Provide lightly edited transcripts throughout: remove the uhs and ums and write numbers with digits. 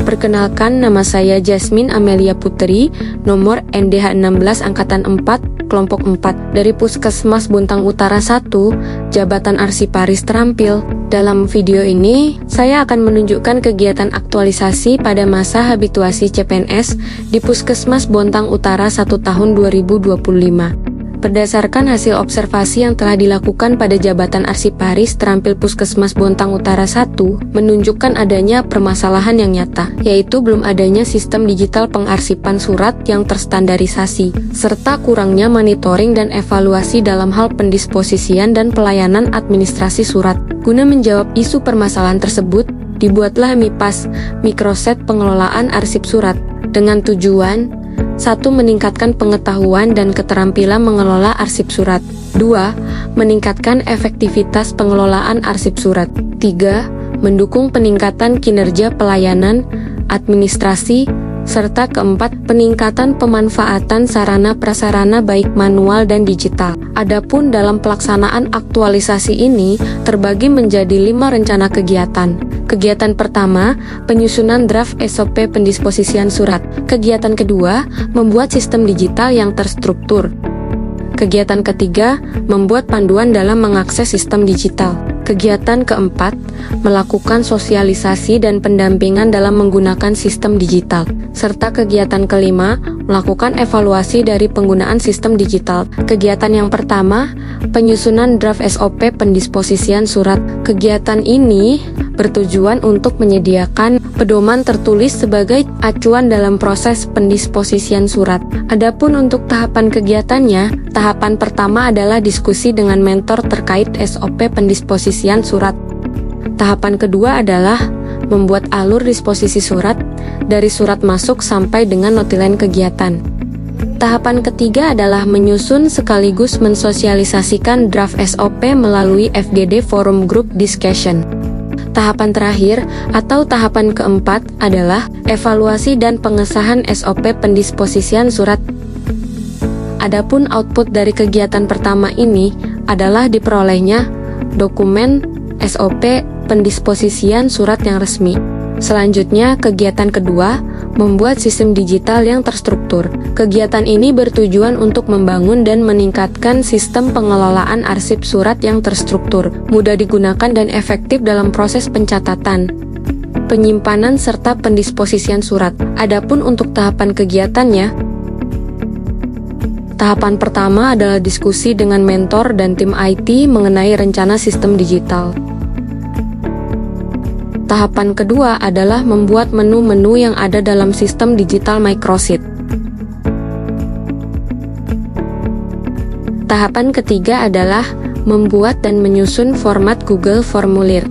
Perkenalkan, nama saya Jasmine Amelia Putri, nomor NDH 16 Angkatan 4, Kelompok 4, dari Puskesmas Bontang Utara 1, Jabatan Arsiparis Terampil. Dalam video ini, saya akan menunjukkan kegiatan aktualisasi pada masa habituasi CPNS di Puskesmas Bontang Utara 1 tahun 2025. Berdasarkan hasil observasi yang telah dilakukan pada Jabatan Arsiparis Terampil Puskesmas Bontang Utara 1, menunjukkan adanya permasalahan yang nyata, yaitu belum adanya sistem digital pengarsipan surat yang terstandarisasi, serta kurangnya monitoring dan evaluasi dalam hal pendisposisian dan pelayanan administrasi surat. Guna menjawab isu permasalahan tersebut, dibuatlah MIPAS, Mikroset Pengelolaan Arsip Surat, dengan tujuan 1. Meningkatkan pengetahuan dan keterampilan mengelola arsip surat. 2. Meningkatkan efektivitas pengelolaan arsip surat. 3. Mendukung peningkatan kinerja pelayanan, administrasi, serta keempat, peningkatan pemanfaatan sarana-prasarana baik manual dan digital. Adapun dalam pelaksanaan aktualisasi ini, terbagi menjadi 5 rencana kegiatan. Kegiatan pertama, penyusunan draft SOP pendisposisian surat. Kegiatan kedua, membuat sistem digital yang terstruktur. Kegiatan ketiga, membuat panduan dalam mengakses sistem digital. Kegiatan keempat, melakukan sosialisasi dan pendampingan dalam menggunakan sistem digital. Serta kegiatan kelima, melakukan evaluasi dari penggunaan sistem digital. Kegiatan yang pertama, penyusunan draft SOP pendisposisian surat. Kegiatan ini bertujuan untuk menyediakan pedoman tertulis sebagai acuan dalam proses pendisposisian surat. Adapun untuk tahapan kegiatannya, tahapan pertama adalah diskusi dengan mentor terkait SOP pendisposisian surat. Tahapan kedua adalah membuat alur disposisi surat dari surat masuk sampai dengan notilen kegiatan. Tahapan ketiga adalah menyusun sekaligus mensosialisasikan draft SOP melalui FGD Forum Group Discussion. Tahapan terakhir atau tahapan keempat adalah evaluasi dan pengesahan SOP pendisposisian surat. Adapun output dari kegiatan pertama ini adalah diperolehnya dokumen SOP pendisposisian surat yang resmi. Selanjutnya, kegiatan kedua, membuat sistem digital yang terstruktur. Kegiatan ini bertujuan untuk membangun dan meningkatkan sistem pengelolaan arsip surat yang terstruktur, mudah digunakan dan efektif dalam proses pencatatan, penyimpanan serta pendisposisian surat. Adapun untuk tahapan kegiatannya, tahapan pertama adalah diskusi dengan mentor dan tim IT mengenai rencana sistem digital. Tahapan kedua adalah membuat menu-menu yang ada dalam sistem digital Microset. Tahapan ketiga adalah membuat dan menyusun format Google Formulir.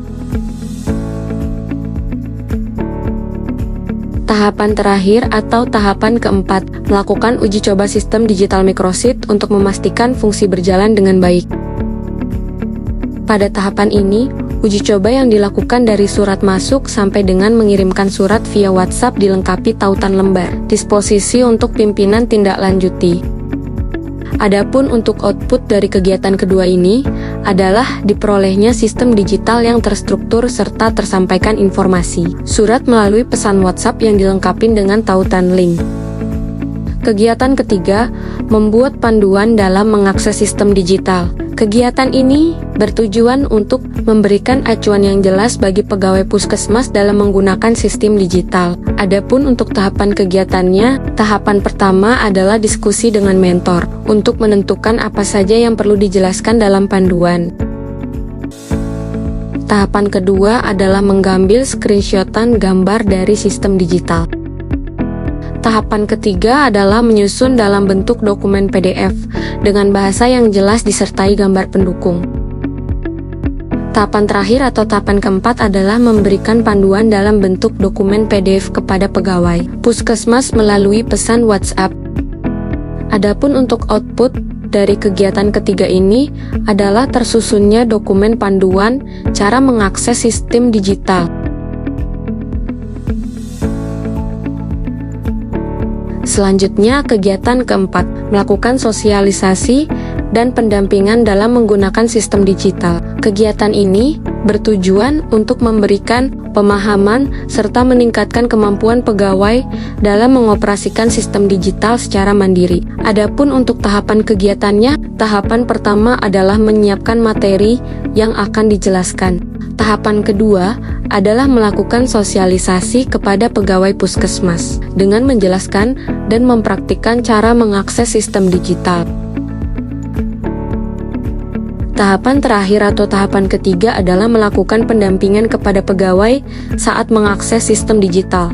Tahapan terakhir atau tahapan keempat, melakukan uji coba sistem digital Microset untuk memastikan fungsi berjalan dengan baik. Pada tahapan ini, uji coba yang dilakukan dari surat masuk sampai dengan mengirimkan surat via WhatsApp dilengkapi tautan lembar, disposisi untuk pimpinan tindak lanjuti. Adapun untuk output dari kegiatan kedua ini adalah diperolehnya sistem digital yang terstruktur serta tersampaikan informasi surat melalui pesan WhatsApp yang dilengkapi dengan tautan link. Kegiatan ketiga, membuat panduan dalam mengakses sistem digital. Kegiatan ini bertujuan untuk memberikan acuan yang jelas bagi pegawai puskesmas dalam menggunakan sistem digital. Adapun untuk tahapan kegiatannya, tahapan pertama adalah diskusi dengan mentor untuk menentukan apa saja yang perlu dijelaskan dalam panduan. Tahapan kedua adalah mengambil screenshotan gambar dari sistem digital. Tahapan ketiga adalah menyusun dalam bentuk dokumen PDF dengan bahasa yang jelas disertai gambar pendukung. Tahapan terakhir atau tahapan keempat adalah memberikan panduan dalam bentuk dokumen PDF kepada pegawai puskesmas melalui pesan WhatsApp. Adapun untuk output dari kegiatan ketiga ini adalah tersusunnya dokumen panduan cara mengakses sistem digital. Selanjutnya, kegiatan keempat, melakukan sosialisasi dan pendampingan dalam menggunakan sistem digital. Kegiatan ini bertujuan untuk memberikan pemahaman serta meningkatkan kemampuan pegawai dalam mengoperasikan sistem digital secara mandiri. Adapun untuk tahapan kegiatannya, tahapan pertama adalah menyiapkan materi yang akan dijelaskan. Tahapan kedua adalah melakukan sosialisasi kepada pegawai puskesmas dengan menjelaskan dan mempraktikkan cara mengakses sistem digital. Tahapan terakhir atau tahapan ketiga adalah melakukan pendampingan kepada pegawai saat mengakses sistem digital.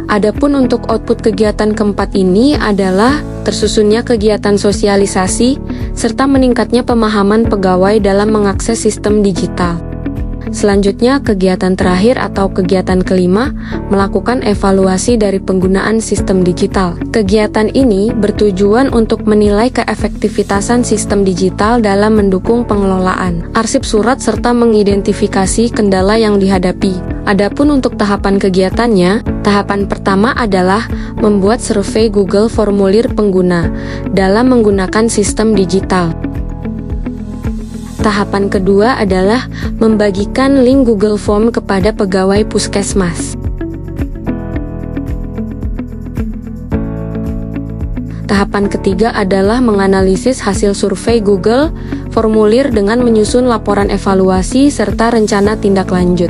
Adapun untuk output kegiatan keempat ini adalah tersusunnya kegiatan sosialisasi serta meningkatnya pemahaman pegawai dalam mengakses sistem digital. Selanjutnya, kegiatan terakhir atau kegiatan kelima, melakukan evaluasi dari penggunaan sistem digital. Kegiatan ini bertujuan untuk menilai keefektivitasan sistem digital dalam mendukung pengelolaan arsip surat serta mengidentifikasi kendala yang dihadapi. Adapun untuk tahapan kegiatannya, tahapan pertama adalah membuat survei Google formulir pengguna dalam menggunakan sistem digital. Tahapan kedua adalah membagikan link Google Form kepada pegawai puskesmas. Tahapan ketiga adalah menganalisis hasil survei Google formulir dengan menyusun laporan evaluasi serta rencana tindak lanjut.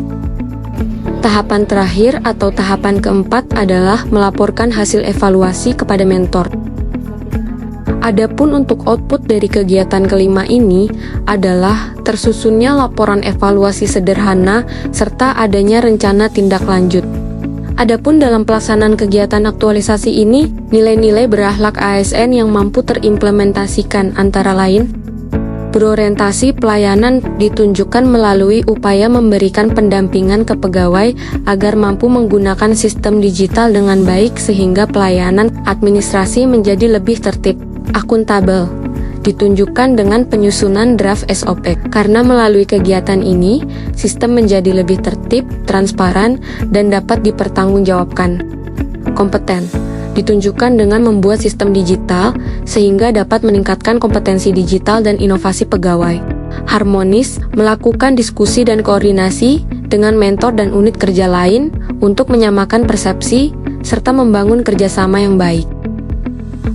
Tahapan terakhir atau tahapan keempat adalah melaporkan hasil evaluasi kepada mentor. Adapun untuk output dari kegiatan kelima ini adalah tersusunnya laporan evaluasi sederhana serta adanya rencana tindak lanjut. Adapun dalam pelaksanaan kegiatan aktualisasi ini, nilai-nilai berakhlak ASN yang mampu terimplementasikan antara lain, berorientasi pelayanan ditunjukkan melalui upaya memberikan pendampingan ke pegawai agar mampu menggunakan sistem digital dengan baik sehingga pelayanan administrasi menjadi lebih tertib, akuntabel, ditunjukkan dengan penyusunan draft SOP. Karena melalui kegiatan ini, sistem menjadi lebih tertib, transparan, dan dapat dipertanggungjawabkan. Kompeten, ditunjukkan dengan membuat sistem digital sehingga dapat meningkatkan kompetensi digital dan inovasi pegawai. Harmonis, melakukan diskusi dan koordinasi dengan mentor dan unit kerja lain untuk menyamakan persepsi serta membangun kerjasama yang baik.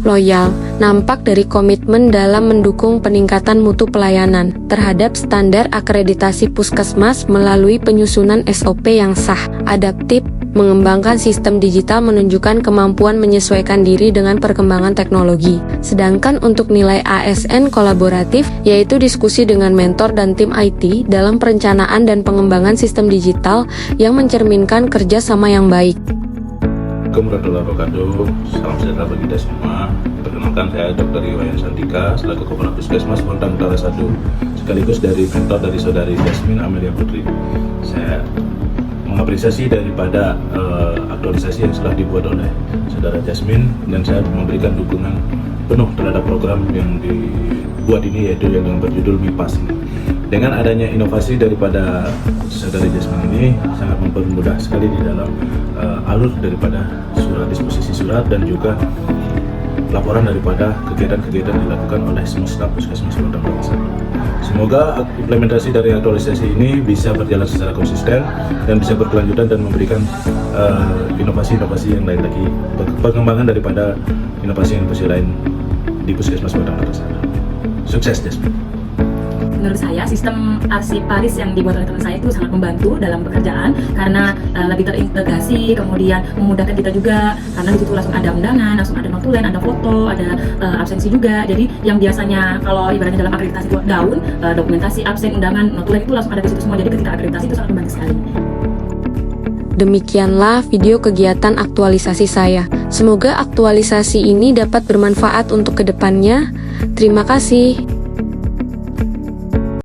Loyal, nampak dari komitmen dalam mendukung peningkatan mutu pelayanan terhadap standar akreditasi puskesmas melalui penyusunan SOP yang sah. Adaptif, mengembangkan sistem digital menunjukkan kemampuan menyesuaikan diri dengan perkembangan teknologi. Sedangkan untuk nilai ASN kolaboratif, yaitu diskusi dengan mentor dan tim IT dalam perencanaan dan pengembangan sistem digital yang mencerminkan kerjasama yang baik. Assalamualaikum warahmatullahi wabarakatuh. Salam sejahtera bagi kita semua. Perkenalkan, saya Dr. Iwayan Sandika selaku Kepala Puskesmas Bontang Utara 1, sekaligus dari mentor dari saudari Jasmine Amelia Putri. Saya mengapresiasi daripada aktualisasi yang telah dibuat oleh saudara Jasmine, dan saya memberikan dukungan penuh terhadap program yang dibuat ini, yaitu yang dengan berjudul MIPAS ini. Dengan adanya inovasi daripada saudari Jasmine ini sangat mempermudah sekali di dalam alur daripada surat disposisi surat dan juga laporan daripada kegiatan-kegiatan dilakukan oleh semua staf Puskesmas Bontang Utara 1. Semoga implementasi dari aktualisasi ini bisa berjalan secara konsisten dan bisa berkelanjutan dan memberikan inovasi-inovasi yang lain lagi, pengembangan daripada inovasi-inovasi lain di Puskesmas Bontang Utara 1. Sukses Jasmine. Menurut saya, sistem arsip Paris yang dibuat oleh teman saya itu sangat membantu dalam pekerjaan karena lebih terintegrasi, kemudian memudahkan kita juga karena di situ langsung ada undangan, langsung ada notulen, ada foto, ada absensi juga. Jadi yang biasanya kalau ibaratnya dalam akreditasi itu daun, dokumentasi, absen, undangan, notulen itu langsung ada di situ semua. Jadi ketika akreditasi itu sangat membantu sekali. Demikianlah video kegiatan aktualisasi saya. Semoga aktualisasi ini dapat bermanfaat untuk kedepannya. Terima kasih.